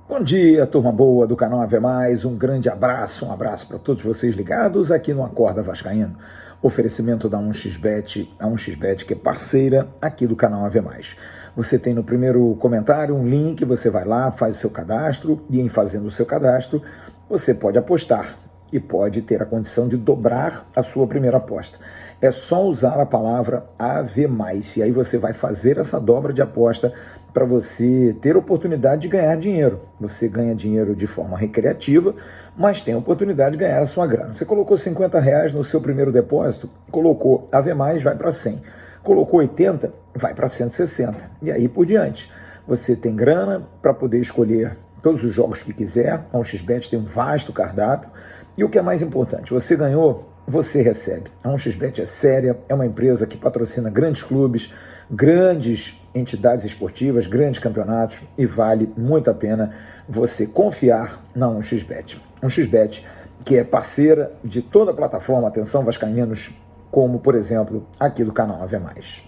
Bom dia, turma boa do canal Ave Mais, um grande abraço, para todos vocês ligados aqui no Acorda Vascaíno. Oferecimento da 1xBet, a 1xBet que é parceira aqui do canal Ave Mais. Você tem no primeiro comentário um link, você vai lá, faz o seu cadastro e em fazendo o seu cadastro, você pode apostar e pode ter a condição de dobrar a sua primeira aposta. É só usar a palavra AV+, e aí você vai fazer essa dobra de aposta para você ter a oportunidade de ganhar dinheiro. Você ganha dinheiro de forma recreativa, mas tem a oportunidade de ganhar a sua grana. Você colocou R$50 no seu primeiro depósito, colocou AV+, vai para 100. Colocou 80, vai para 160. E aí por diante. Você tem grana para poder escolher todos os jogos que quiser. A 1xBet tem um vasto cardápio. E o que é mais importante, você ganhou, você recebe. A 1xBet é séria, é uma empresa que patrocina grandes clubes, grandes entidades esportivas, grandes campeonatos, e vale muito a pena você confiar na 1xBet. 1xBet, que é parceira de toda a plataforma, atenção vascaínos, como, por exemplo, aqui do canal Ave Mais.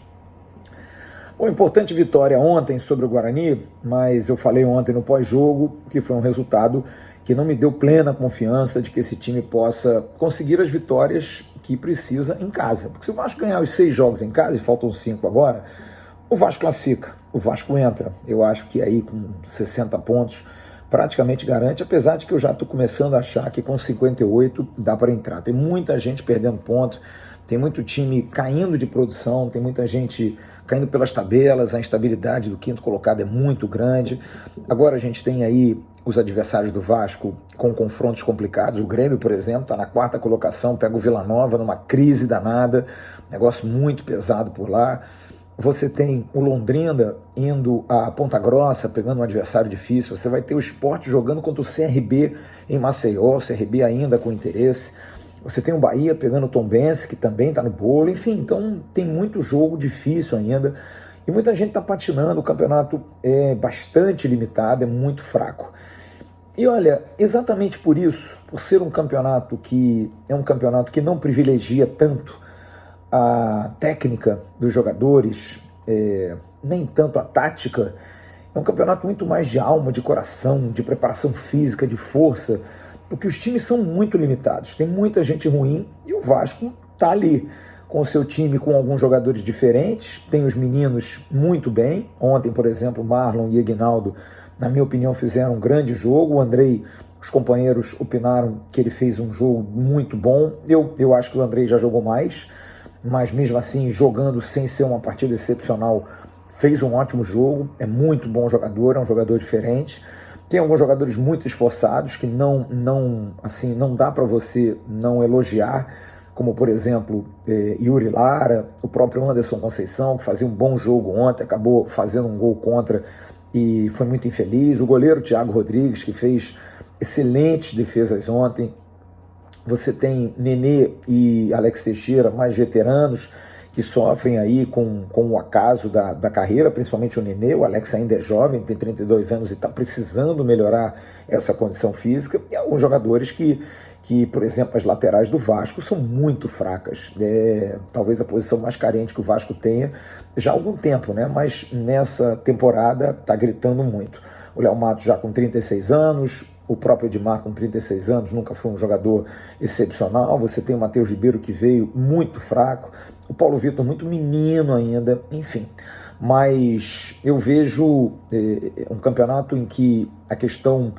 Uma importante vitória ontem sobre o Guarani, mas eu falei ontem no pós-jogo que foi um resultado que não me deu plena confiança de que esse time possa conseguir as vitórias que precisa em casa. Porque se o Vasco ganhar os 6 jogos em casa, e faltam 5 agora, o Vasco classifica, o Vasco entra. Eu acho que aí com 60 pontos praticamente garante, apesar de que eu já estou começando a achar que com 58 dá para entrar. Tem muita gente perdendo ponto, tem muito time caindo de produção, tem muita gente caindo pelas tabelas, a instabilidade do quinto colocado é muito grande. Agora a gente tem aí os adversários do Vasco com confrontos complicados. O Grêmio, por exemplo, está na 4ª colocação, pega o Vila Nova numa crise danada, negócio muito pesado por lá. Você tem o Londrina indo a Ponta Grossa, pegando um adversário difícil. Você vai ter o Sport jogando contra o CRB em Maceió, o CRB ainda com interesse. Você tem o Bahia pegando o Tombense, que também está no bolo. Enfim, então tem muito jogo difícil ainda. E muita gente está patinando, o campeonato é bastante limitado, é muito fraco. E olha, exatamente por isso, por ser um campeonato que não privilegia tanto a técnica dos jogadores, nem tanto a tática, é um campeonato muito mais de alma, de coração, de preparação física, de força, porque os times são muito limitados, tem muita gente ruim e o Vasco está ali com o seu time, com alguns jogadores diferentes, tem os meninos muito bem. Ontem, por exemplo, Marlon e Aguinaldo, na minha opinião, fizeram um grande jogo. O Andrei, os companheiros opinaram que ele fez um jogo muito bom. Eu acho que o Andrei já jogou mais, mas mesmo assim, jogando sem ser uma partida excepcional, fez um ótimo jogo, é muito bom jogador, é um jogador diferente. Tem alguns jogadores muito esforçados que não dá para você não elogiar, como por exemplo Yuri Lara, o próprio Anderson Conceição, que fazia um bom jogo ontem, acabou fazendo um gol contra e foi muito infeliz. O goleiro Thiago Rodrigues, que fez excelentes defesas ontem. Você tem Nenê e Alex Teixeira, mais veteranos, que sofrem aí com o acaso da carreira, principalmente o Nenê. O Alex ainda é jovem, tem 32 anos e está precisando melhorar essa condição física. E alguns jogadores que, por exemplo, as laterais do Vasco são muito fracas. Talvez a posição mais carente que o Vasco tenha já há algum tempo, né? Mas nessa temporada está gritando muito. O Léo Matos já com 36 anos, o próprio Edmar com 36 anos, nunca foi um jogador excepcional. Você tem o Matheus Ribeiro, que veio muito fraco, o Paulo Vitor muito menino ainda, enfim. Mas eu vejo um campeonato em que a questão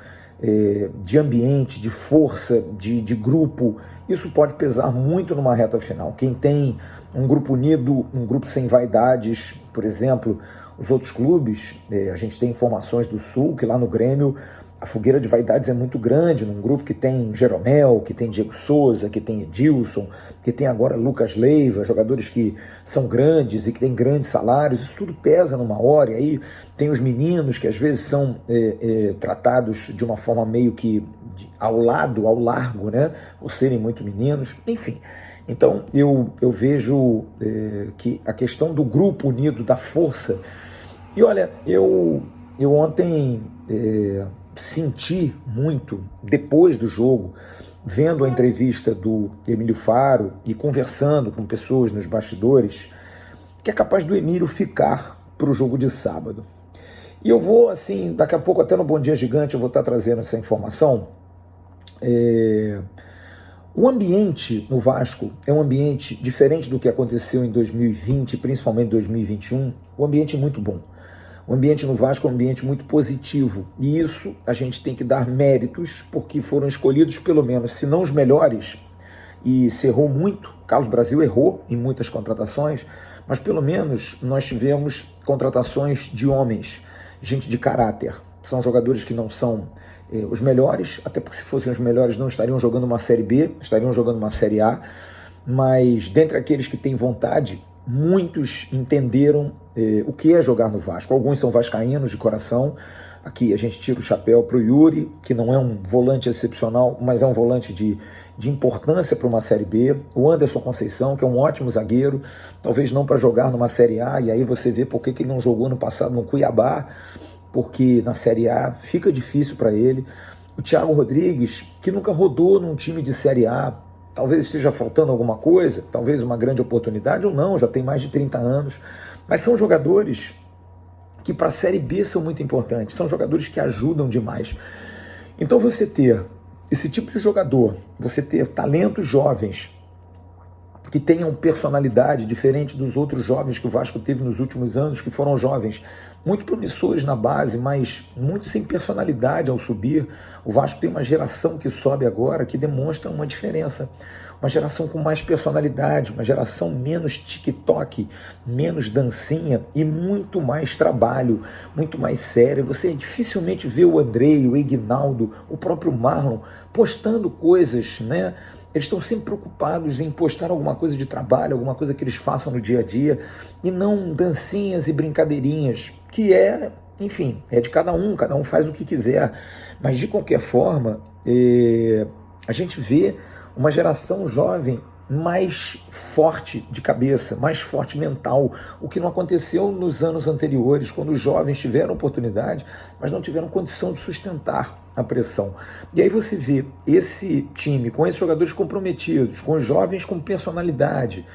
de ambiente, de força, de grupo, isso pode pesar muito numa reta final. Quem tem um grupo unido, um grupo sem vaidades, por exemplo, os outros clubes, a gente tem informações do Sul, que lá no Grêmio a fogueira de vaidades é muito grande, num grupo que tem Jeromel, que tem Diego Souza, que tem Edilson, que tem agora Lucas Leiva, jogadores que são grandes e que têm grandes salários. Isso tudo pesa numa hora. E aí tem os meninos que às vezes são tratados de uma forma meio que ao largo, né? Por serem muito meninos, enfim. Então eu vejo que a questão do grupo unido, da força. E olha, eu ontem senti muito, depois do jogo, vendo a entrevista do Emílio Faro e conversando com pessoas nos bastidores, que é capaz do Emílio ficar para o jogo de sábado. E eu vou, assim, daqui a pouco, até no Bom Dia Gigante, eu vou estar trazendo essa informação. O ambiente no Vasco é um ambiente diferente do que aconteceu em 2020, principalmente 2021. O ambiente é muito bom. O ambiente no Vasco é um ambiente muito positivo. E isso a gente tem que dar méritos, porque foram escolhidos pelo menos, se não os melhores, e se errou muito. Carlos Brasil errou em muitas contratações, mas pelo menos nós tivemos contratações de homens, gente de caráter. São jogadores que não são os melhores, até porque se fossem os melhores não estariam jogando uma Série B, estariam jogando uma Série A, mas dentre aqueles que têm vontade, muitos entenderam o que é jogar no Vasco. Alguns são vascaínos de coração. Aqui a gente tira o chapéu para o Yuri, que não é um volante excepcional, mas é um volante de importância para uma Série B. O Anderson Conceição, que é um ótimo zagueiro, talvez não para jogar numa Série A, e aí você vê por que ele não jogou no passado no Cuiabá, porque na Série A fica difícil para ele. O Thiago Rodrigues, que nunca rodou num time de Série A, talvez esteja faltando alguma coisa, talvez uma grande oportunidade ou não, já tem mais de 30 anos, mas são jogadores que para a Série B são muito importantes, são jogadores que ajudam demais. Então você ter esse tipo de jogador, você ter talentos jovens que tenham personalidade diferente dos outros jovens que o Vasco teve nos últimos anos, que foram jovens muito promissores na base, mas muito sem personalidade ao subir. O Vasco tem uma geração que sobe agora que demonstra uma diferença. Uma geração com mais personalidade, uma geração menos TikTok, menos dancinha e muito mais trabalho, muito mais sério. Você dificilmente vê o Andrei, o Ignaldo, o próprio Marlon postando coisas, né? Eles estão sempre preocupados em postar alguma coisa de trabalho, alguma coisa que eles façam no dia a dia, e não dancinhas e brincadeirinhas, que enfim, é de cada um faz o que quiser. Mas de qualquer forma, a gente vê uma geração jovem mais forte de cabeça, mais forte mental, o que não aconteceu nos anos anteriores, quando os jovens tiveram oportunidade, mas não tiveram condição de sustentar a pressão. E aí você vê esse time com esses jogadores comprometidos, com os jovens com personalidade,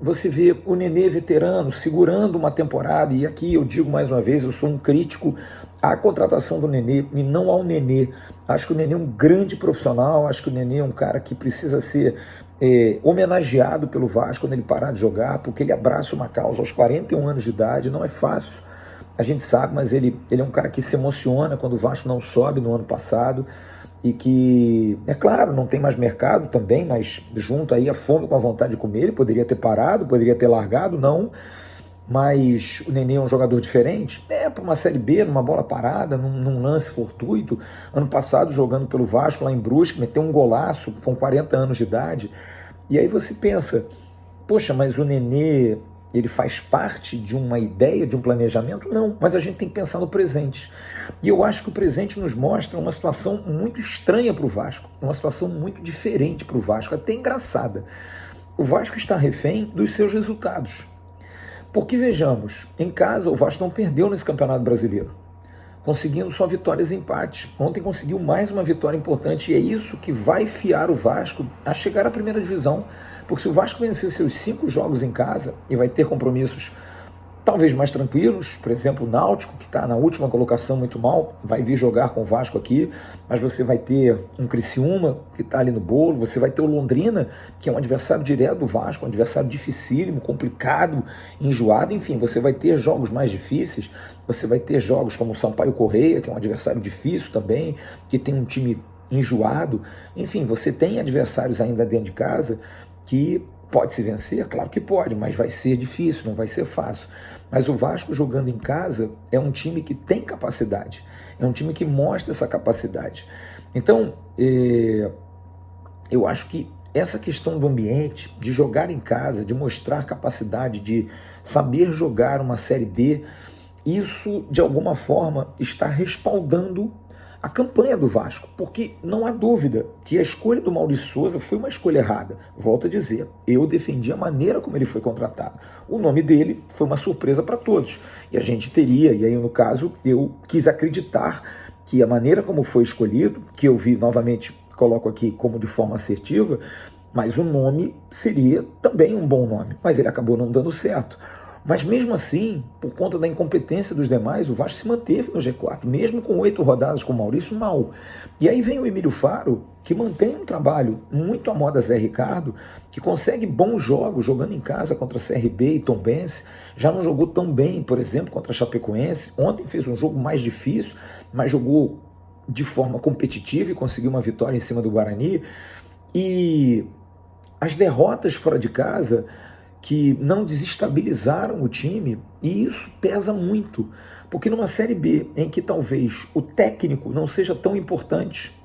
você vê o Nenê veterano segurando uma temporada, e aqui eu digo mais uma vez, eu sou um crítico à contratação do Nenê e não ao Nenê. Acho que o Nenê é um grande profissional, acho que o Nenê é um cara que precisa ser homenageado pelo Vasco quando ele parar de jogar, porque ele abraça uma causa aos 41 anos de idade, não é fácil, a gente sabe, mas ele é um cara que se emociona quando o Vasco não sobe no ano passado, e que, é claro, não tem mais mercado também, mas junto aí a fome com a vontade de comer, ele poderia ter parado, poderia ter largado, não, mas o Nenê é um jogador diferente, para uma Série B, numa bola parada, num lance fortuito. Ano passado, jogando pelo Vasco lá em Brusque, meteu um golaço com 40 anos de idade, e aí você pensa, poxa, mas o Nenê, ele faz parte de uma ideia, de um planejamento? Não, mas a gente tem que pensar no presente. E eu acho que o presente nos mostra uma situação muito estranha para o Vasco, uma situação muito diferente para o Vasco, até engraçada. O Vasco está refém dos seus resultados. Porque, vejamos, em casa o Vasco não perdeu nesse Campeonato Brasileiro, conseguindo só vitórias e empates. Ontem conseguiu mais uma vitória importante, e é isso que vai fiar o Vasco a chegar à primeira divisão. Porque se o Vasco vencer seus 5 jogos em casa, e vai ter compromissos talvez mais tranquilos, por exemplo, o Náutico, que está na última colocação muito mal, vai vir jogar com o Vasco aqui, mas você vai ter um Criciúma, que está ali no bolo, você vai ter o Londrina, que é um adversário direto do Vasco, um adversário dificílimo, complicado, enjoado, enfim, você vai ter jogos mais difíceis, você vai ter jogos como o Sampaio Correia, que é um adversário difícil também, que tem um time enjoado, enfim, você tem adversários ainda dentro de casa que pode se vencer? Claro que pode, mas vai ser difícil, não vai ser fácil. Mas o Vasco jogando em casa é um time que tem capacidade, é um time que mostra essa capacidade. Então, eu acho que essa questão do ambiente, de jogar em casa, de mostrar capacidade, de saber jogar uma Série B, isso de alguma forma está respaldando a campanha do Vasco, porque não há dúvida que a escolha do Maurício Souza foi uma escolha errada. Volto a dizer, eu defendi a maneira como ele foi contratado. O nome dele foi uma surpresa para todos, e a gente teria, e aí no caso eu quis acreditar que a maneira como foi escolhido, que eu vi novamente, coloco aqui como de forma assertiva, mas o nome seria também um bom nome, mas ele acabou não dando certo. Mas mesmo assim, por conta da incompetência dos demais, o Vasco se manteve no G4, mesmo com 8 rodadas com o Maurício mal. E aí vem o Emílio Faro, que mantém um trabalho muito à moda Zé Ricardo, que consegue bons jogos jogando em casa contra CRB e Tombense, já não jogou tão bem, por exemplo, contra a Chapecoense. Ontem fez um jogo mais difícil, mas jogou de forma competitiva e conseguiu uma vitória em cima do Guarani. E as derrotas fora de casa que não desestabilizaram o time, e isso pesa muito, porque numa Série B em que talvez o técnico não seja tão importante,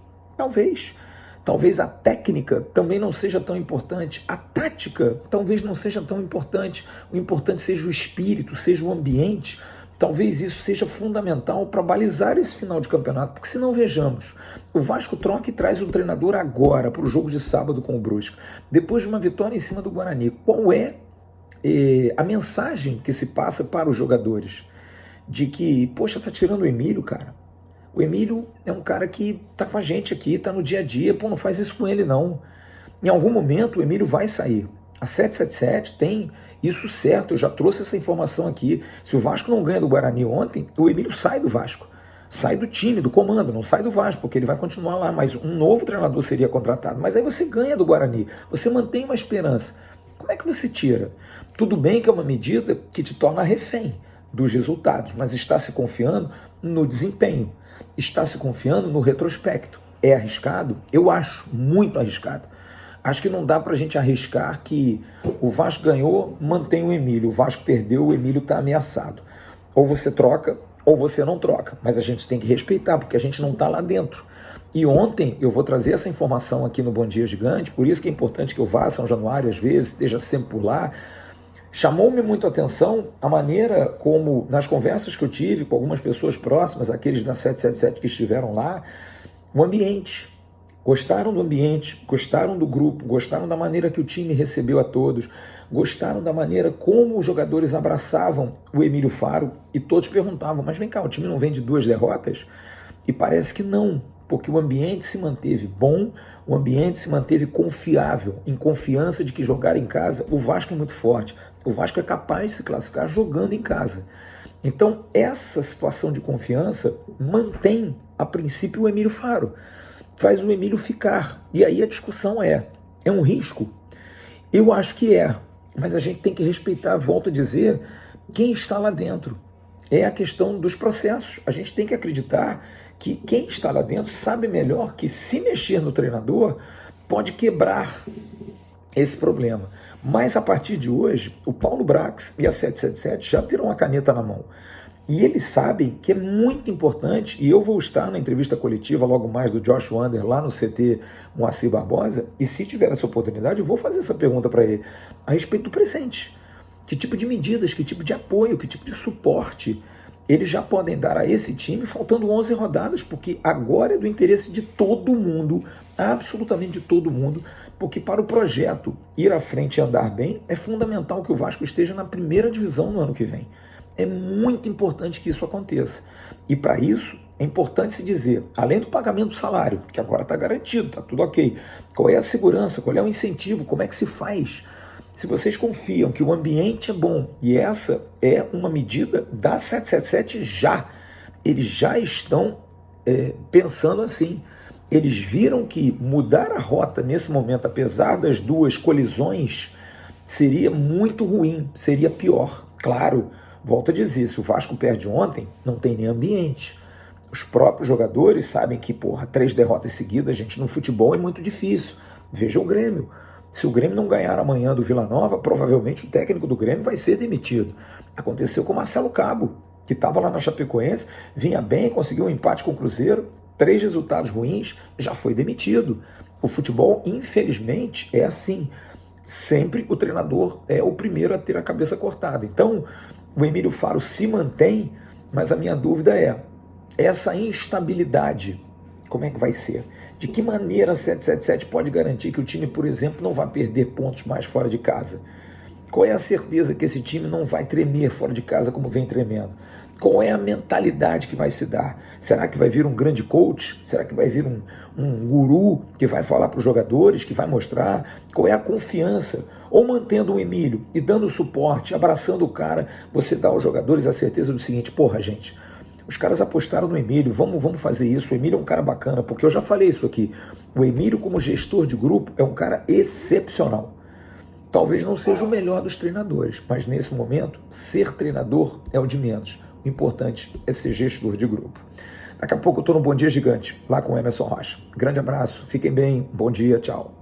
talvez a técnica também não seja tão importante, a tática talvez não seja tão importante, o importante seja o espírito, seja o ambiente. Talvez isso seja fundamental para balizar esse final de campeonato, porque se não, vejamos, o Vasco troca e traz um treinador agora para o jogo de sábado com o Brusque, depois de uma vitória em cima do Guarani. Qual é a mensagem que se passa para os jogadores? De que, poxa, tá tirando o Emílio, cara. O Emílio é um cara que tá com a gente aqui, tá no dia a dia, pô, não faz isso com ele não. Em algum momento o Emílio vai sair. A 777 tem isso certo, eu já trouxe essa informação aqui. Se o Vasco não ganha do Guarani ontem, o Emílio sai do Vasco. Sai do time, do comando, não sai do Vasco, porque ele vai continuar lá, mas um novo treinador seria contratado. Mas aí você ganha do Guarani, você mantém uma esperança. Como é que você tira? Tudo bem que é uma medida que te torna refém dos resultados, mas está se confiando no desempenho, está se confiando no retrospecto. É arriscado? Eu acho muito arriscado. Acho que não dá para a gente arriscar que o Vasco ganhou, mantém o Emílio, o Vasco perdeu, o Emílio está ameaçado. Ou você troca, ou você não troca, mas a gente tem que respeitar, porque a gente não está lá dentro. E ontem eu vou trazer essa informação aqui no Bom Dia Gigante, por isso que é importante que eu vá a São Januário às vezes, esteja sempre por lá. Chamou-me muito a atenção a maneira como, nas conversas que eu tive com algumas pessoas próximas, aqueles da 777 que estiveram lá, o ambiente. Gostaram do ambiente, gostaram do grupo, gostaram da maneira que o time recebeu a todos, gostaram da maneira como os jogadores abraçavam o Emílio Faro, e todos perguntavam, mas vem cá, o time não vem de 2 derrotas? E parece que não, porque o ambiente se manteve bom, o ambiente se manteve confiável, em confiança de que jogar em casa, o Vasco é muito forte, o Vasco é capaz de se classificar jogando em casa. Então essa situação de confiança mantém, a princípio, o Emílio Faro, faz o Emílio ficar. E aí a discussão é um risco? Eu acho que é, mas a gente tem que respeitar, volto a dizer, quem está lá dentro. É a questão dos processos. A gente tem que acreditar que quem está lá dentro sabe melhor que se mexer no treinador pode quebrar esse problema. Mas a partir de hoje, o Paulo Brax e a 777 já terão a caneta na mão. E eles sabem que é muito importante, e eu vou estar na entrevista coletiva logo mais do Josh Wander lá no CT Moacir Barbosa, e se tiver essa oportunidade, eu vou fazer essa pergunta para ele a respeito do presente. Que tipo de medidas, que tipo de apoio, que tipo de suporte eles já podem dar a esse time faltando 11 rodadas, porque agora é do interesse de todo mundo, absolutamente de todo mundo, porque para o projeto ir à frente e andar bem, é fundamental que o Vasco esteja na primeira divisão no ano que vem. É muito importante que isso aconteça. E para isso, é importante se dizer, além do pagamento do salário, que agora está garantido, está tudo ok, qual é a segurança, qual é o incentivo, como é que se faz? Se vocês confiam que o ambiente é bom, e essa é uma medida da 777 já, eles já estão pensando assim. Eles viram que mudar a rota nesse momento, apesar das 2 colisões, seria muito ruim, seria pior. Claro, volto a dizer, se o Vasco perde ontem, não tem nem ambiente. Os próprios jogadores sabem que, 3 derrotas seguidas, gente, no futebol é muito difícil. Veja o Grêmio. Se o Grêmio não ganhar amanhã do Vila Nova, provavelmente o técnico do Grêmio vai ser demitido. Aconteceu com o Marcelo Cabo, que estava lá na Chapecoense, vinha bem, conseguiu um empate com o Cruzeiro, 3 resultados ruins, já foi demitido. O futebol, infelizmente, é assim. Sempre o treinador é o primeiro a ter a cabeça cortada. Então, o Emílio Faro se mantém, mas a minha dúvida é, essa instabilidade, como é que vai ser? De que maneira a 777 pode garantir que o time, por exemplo, não vai perder pontos mais fora de casa? Qual é a certeza que esse time não vai tremer fora de casa como vem tremendo? Qual é a mentalidade que vai se dar? Será que vai vir um grande coach? Será que vai vir um guru que vai falar para os jogadores, que vai mostrar qual é a confiança? Ou mantendo o Emílio e dando suporte, abraçando o cara, você dá aos jogadores a certeza do seguinte: porra, gente, os caras apostaram no Emílio, vamos fazer isso. O Emílio é um cara bacana, porque eu já falei isso aqui. O Emílio, como gestor de grupo, é um cara excepcional. Talvez não seja o melhor dos treinadores, mas nesse momento, ser treinador é o de menos. O importante é ser gestor de grupo. Daqui a pouco eu estou no Bom Dia Gigante, lá com o Emerson Rocha. Grande abraço, fiquem bem, bom dia, tchau.